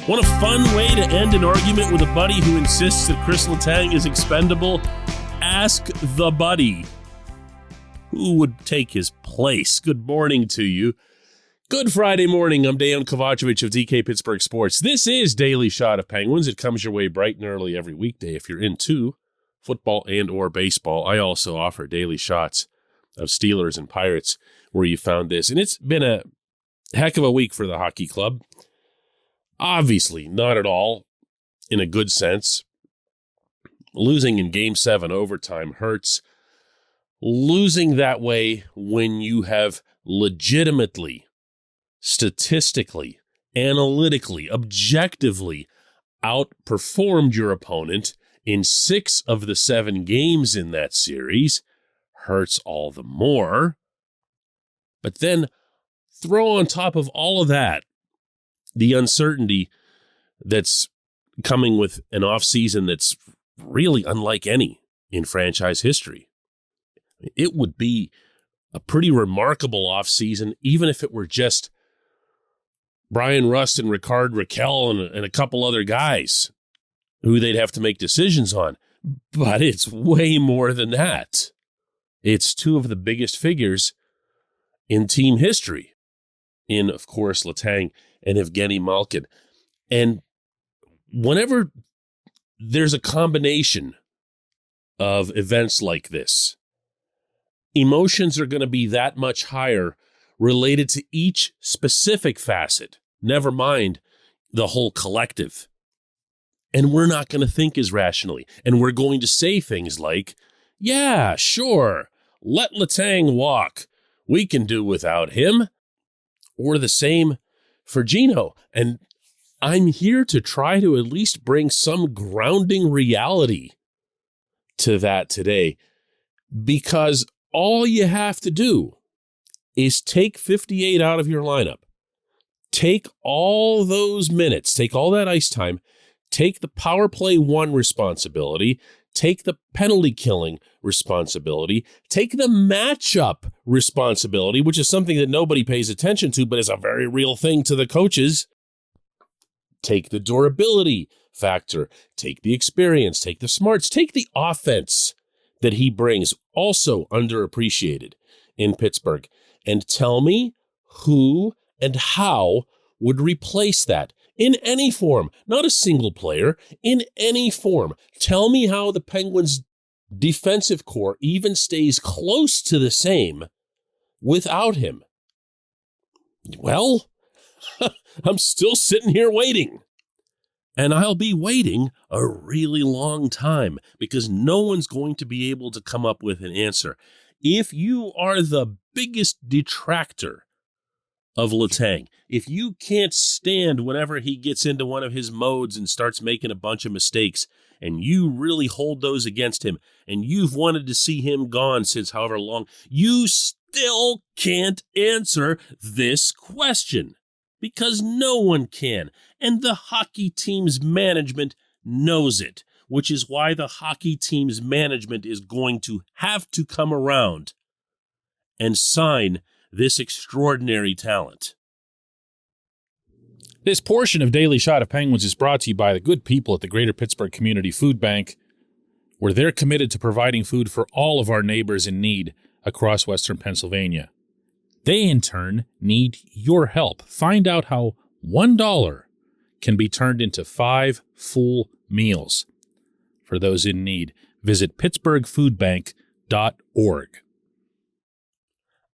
Want a fun way to end an argument with a buddy who insists that Kris Letang is expendable? Ask the buddy. Who would take his place? Good morning to you. Good Friday morning. I'm Dejan Kovacevic of DK Pittsburgh Sports. This is Daily Shot of Penguins. It comes your way bright and early every weekday if you're into football and or baseball. I also offer daily shots of Steelers and Pirates where you found this. And it's been a heck of a week for the hockey club. Obviously, not at all in a good sense. Losing in Game 7 overtime hurts. Losing that way when you have legitimately, statistically, analytically, objectively outperformed your opponent in 6 of the 7 games in that series hurts all the more. But then throw on top of all of that the uncertainty that's coming with an offseason that's really unlike any in franchise history. It would be a pretty remarkable offseason, even if it were just Brian Rust and Ricard Raquel and a couple other guys who they'd have to make decisions on. But it's way more than that. It's 2 of the biggest figures in team history, in, of course, Letang and Evgeny Malkin. And whenever there's a combination of events like this, emotions are going to be that much higher related to each specific facet, never mind the whole collective. And we're not going to think as rationally. And we're going to say things like, yeah, sure, let Letang walk. We can do without him. Or the same for Gino. And I'm here to try to at least bring some grounding reality to that today, because all you have to do is take 58 out of your lineup, take all those minutes, take all that ice time, take the power play 1 responsibility, take the penalty killing responsibility, take the matchup responsibility, which is something that nobody pays attention to, but is a very real thing to the coaches. Take the durability factor, take the experience, take the smarts, take the offense that he brings, also underappreciated in Pittsburgh, and tell me who and how would replace that in any form, not a single player, in any form. Tell me how the Penguins' defensive core even stays close to the same without him. Well, I'm still sitting here waiting. And I'll be waiting a really long time because no one's going to be able to come up with an answer. If you are the biggest detractor of Letang, if you can't stand whenever he gets into one of his modes and starts making a bunch of mistakes, and you really hold those against him, and you've wanted to see him gone since however long, you still can't answer this question. Because no one can, and the hockey team's management knows it, which is why the hockey team's management is going to have to come around and sign this extraordinary talent. This portion of Daily Shot of Penguins is brought to you by the good people at the Greater Pittsburgh Community Food Bank, where they're committed to providing food for all of our neighbors in need across Western Pennsylvania. They, in turn, need your help. Find out how $1 can be turned into 5 full meals. For those in need, visit pittsburghfoodbank.org.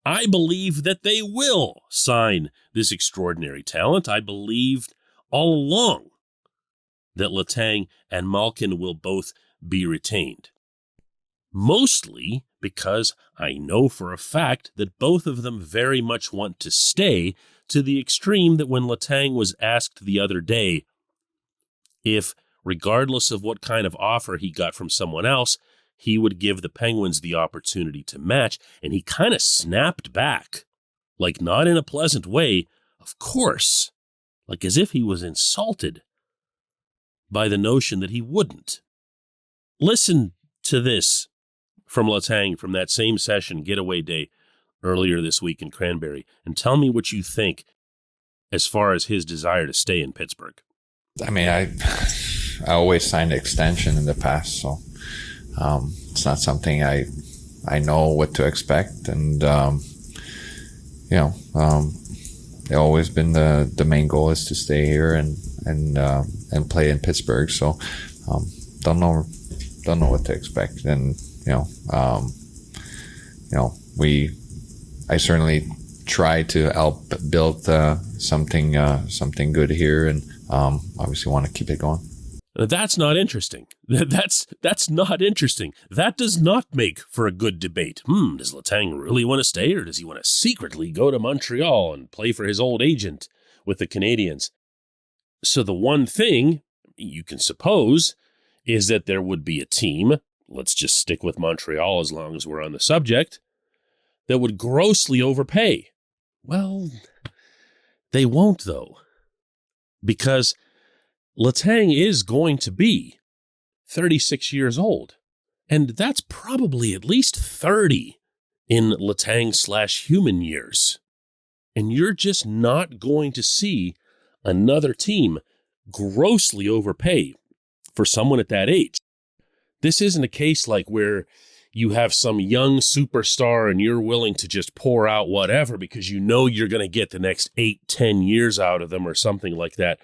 I believe that they will sign this extraordinary talent. I believed all along that Letang and Malkin will both be retained. Mostly because I know for a fact that both of them very much want to stay, to the extreme that when Letang was asked the other day if, regardless of what kind of offer he got from someone else, he would give the Penguins the opportunity to match, and he kind of snapped back, like not in a pleasant way, of course, like as if he was insulted by the notion that he wouldn't. Listen to this from Letang from that same session, getaway day, earlier this week in Cranberry, and tell me what you think as far as his desire to stay in Pittsburgh. I mean, I always signed an extension in the past, so it's not something I know what to expect, and it's always been the main goal is to stay here and play in Pittsburgh. So don't know what to expect, and I certainly try to help build something good here, and obviously want to keep it going. That's not interesting. That's not interesting. That does not make for a good debate. Does Letang really want to stay, or does he want to secretly go to Montreal and play for his old agent with the Canadiens? So the one thing you can suppose is that there would be a team, let's just stick with Montreal as long as we're on the subject, that would grossly overpay. Well, they won't, though, because Letang is going to be 36 years old, and that's probably at least 30 in Letang/human years. And you're just not going to see another team grossly overpay for someone at that age. This isn't a case like where you have some young superstar and you're willing to just pour out whatever because you know you're going to get the next 8-10 years out of them or something like that.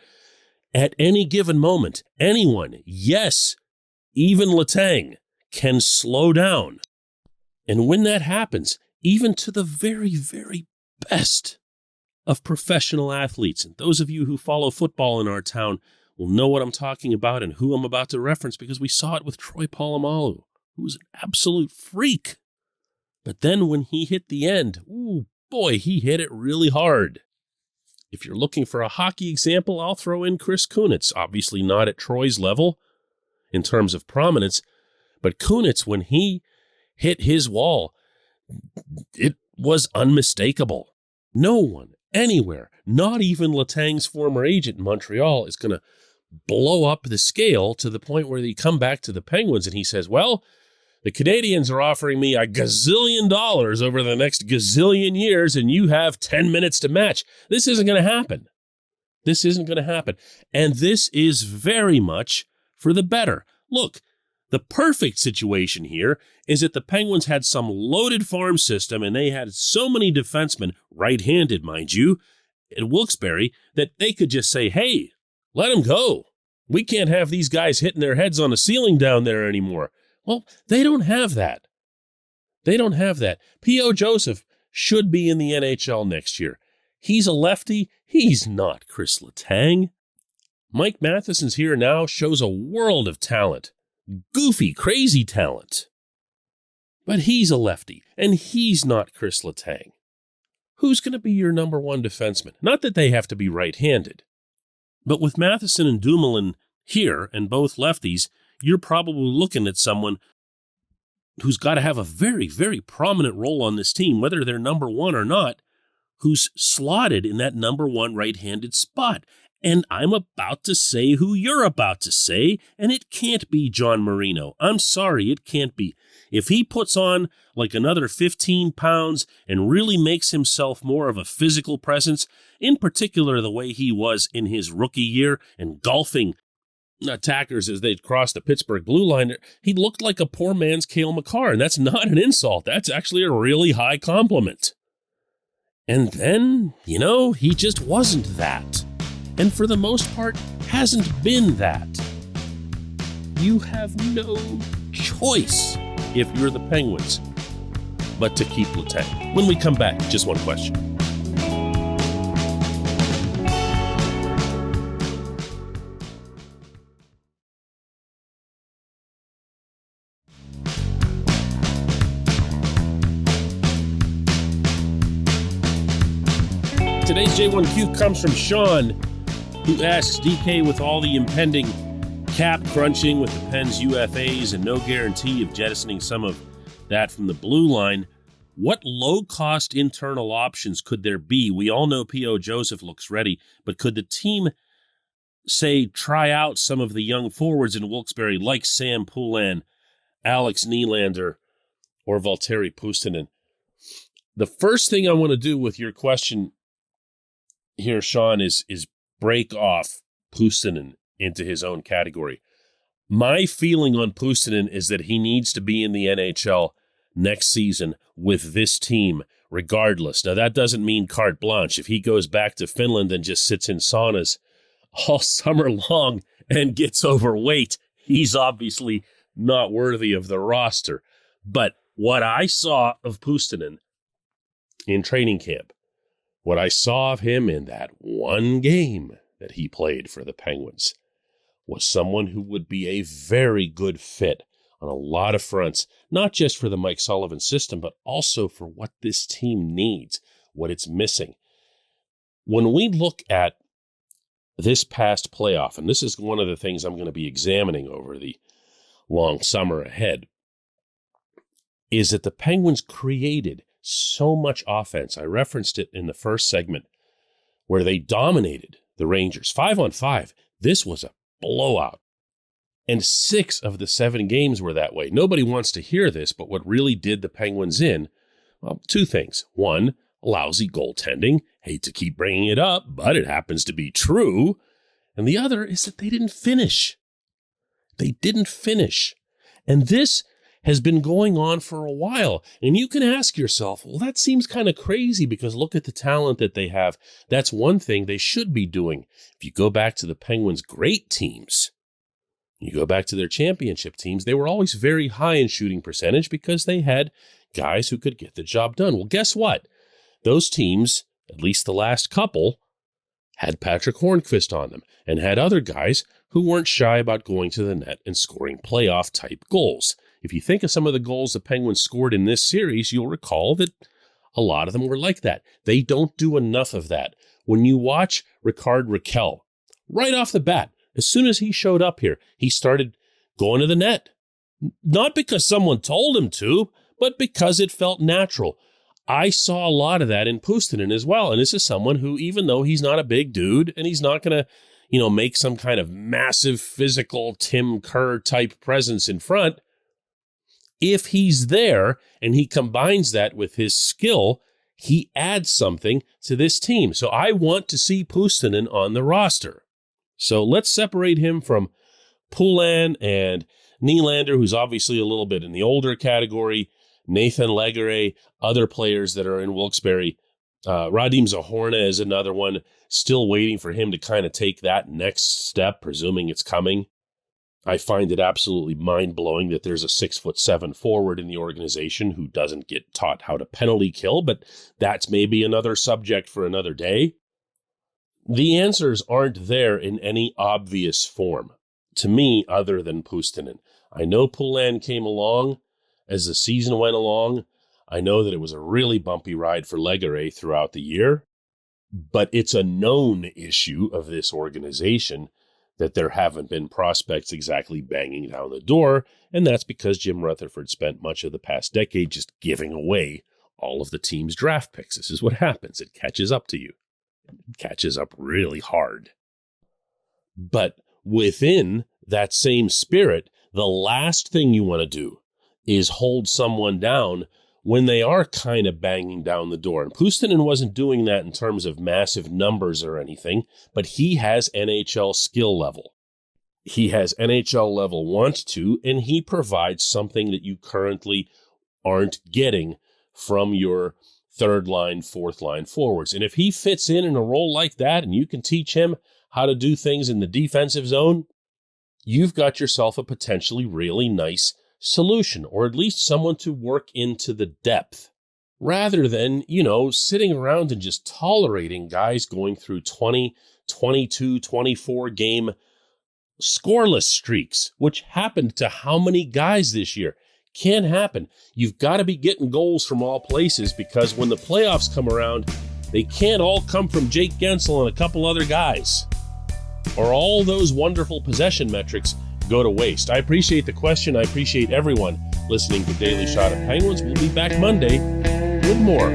At any given moment, anyone, yes, even Letang, can slow down. And when that happens, even to the very, very best of professional athletes, and those of you who follow football in our town will know what I'm talking about and who I'm about to reference, because we saw it with Troy Polamalu, who was an absolute freak. But then when he hit the end, ooh, boy, he hit it really hard. If you're looking for a hockey example, I'll throw in Chris Kunitz. Obviously not at Troy's level in terms of prominence, but Kunitz, when he hit his wall, it was unmistakable. No one, anywhere, not even Letang's former agent in Montreal, is going to blow up the scale to the point where they come back to the Penguins and he says, well, the Canadiens are offering me $1 gazillion over the next gazillion years, and you have 10 minutes to match. This isn't going to happen. This isn't going to happen. And this is very much for the better. Look, the perfect situation here is that the Penguins had some loaded farm system, and they had so many defensemen, right-handed, mind you, at Wilkes-Barre, that they could just say, hey, let them go. We can't have these guys hitting their heads on the ceiling down there anymore. Well, they don't have that. They don't have that. P.O. Joseph should be in the NHL next year. He's a lefty. He's not Kris Letang. Mike Matheson's here now, shows a world of talent. Goofy, crazy talent. But he's a lefty, and he's not Kris Letang. Who's going to be your number one defenseman? Not that they have to be right-handed. But with Matheson and Dumoulin here, and both lefties, you're probably looking at someone who's got to have a very, very prominent role on this team, whether they're number one or not, who's slotted in that number one right-handed spot. And I'm about to say who you're about to say, and it can't be John Marino. I'm sorry, it can't be. If he puts on like another 15 pounds and really makes himself more of a physical presence, in particular the way he was in his rookie year, engulfing attackers as they'd cross the Pittsburgh blue line, he looked like a poor man's Cale Makar, and that's not an insult. That's actually a really high compliment. And then, he just wasn't that. And for the most part, hasn't been that. You have no choice, if you're the Penguins, but to keep Letang. When we come back, just one question. Today's J1Q comes from Sean, who asks, DK, with all the impending cap crunching with the Pens UFAs and no guarantee of jettisoning some of that from the blue line, what low-cost internal options could there be? We all know P.O. Joseph looks ready, but could the team, say, try out some of the young forwards in Wilkes-Barre like Sam Poulin, Alex Nylander, or Valtteri Puustinen? The first thing I want to do with your question here, Sean, is break off Puustinen into his own category. My feeling on Puustinen is that he needs to be in the NHL next season with this team regardless. Now, that doesn't mean carte blanche. If he goes back to Finland and just sits in saunas all summer long and gets overweight, he's obviously not worthy of the roster. But what I saw of Puustinen in training camp, what I saw of him in that one game that he played for the Penguins, was someone who would be a very good fit on a lot of fronts, not just for the Mike Sullivan system, but also for what this team needs, what it's missing. When we look at this past playoff, and this is one of the things I'm going to be examining over the long summer ahead, is that the Penguins created so much offense. I referenced it in the first segment where they dominated the Rangers. 5-on-5, this was a blowout. And 6 of the 7 games were that way. Nobody wants to hear this, but what really did the Penguins in, well, 2 things. 1, lousy goaltending. Hate to keep bringing it up, but it happens to be true. And the other is that they didn't finish. They didn't finish. And this has been going on for a while. And you can ask yourself, well, that seems kind of crazy because look at the talent that they have. That's one thing they should be doing. If you go back to the Penguins' great teams, you go back to their championship teams, they were always very high in shooting percentage because they had guys who could get the job done. Well, guess what? Those teams, at least the last couple, had Patrick Hornqvist on them and had other guys who weren't shy about going to the net and scoring playoff-type goals. If you think of some of the goals the Penguins scored in this series, you'll recall that a lot of them were like that. They don't do enough of that. When you watch Rickard Rakell, right off the bat, as soon as he showed up here, he started going to the net. Not because someone told him to, but because it felt natural. I saw a lot of that in Puustinen as well. And this is someone who, even though he's not a big dude and he's not going to, make some kind of massive physical Tim Kerr type presence in front, if he's there and he combines that with his skill, he adds something to this team. So I want to see Puustinen on the roster. So let's separate him from Poulin and Nylander, who's obviously a little bit in the older category, Nathan Legare, other players that are in Wilkes-Barre. Radim Zahorna is another one, still waiting for him to kind of take that next step, presuming it's coming. I find it absolutely mind-blowing that there's a 6'7" forward in the organization who doesn't get taught how to penalty kill, but that's maybe another subject for another day. The answers aren't there in any obvious form, to me, other than Puustinen. I know Poulin came along as the season went along. I know that it was a really bumpy ride for Legare throughout the year, but it's a known issue of this organization that there haven't been prospects exactly banging down the door, and that's because Jim Rutherford spent much of the past decade just giving away all of the team's draft picks. This is what happens. It catches up to you. It catches up really hard. But within that same spirit, the last thing you want to do is hold someone down when they are kind of banging down the door. And Puustinen wasn't doing that in terms of massive numbers or anything, but he has NHL skill level. He has NHL level want to, and he provides something that you currently aren't getting from your third line, fourth line forwards. And if he fits in a role like that and you can teach him how to do things in the defensive zone, you've got yourself a potentially really nice solution, or at least someone to work into the depth, rather than, sitting around and just tolerating guys going through 20, 22, 24 game scoreless streaks, which happened to how many guys this year? Can't happen. You've got to be getting goals from all places, because when the playoffs come around, they can't all come from Jake Gensel and a couple other guys, or all those wonderful possession metrics go to waste. I appreciate the question. I appreciate everyone listening to Daily Shot of Penguins. We'll be back Monday with more.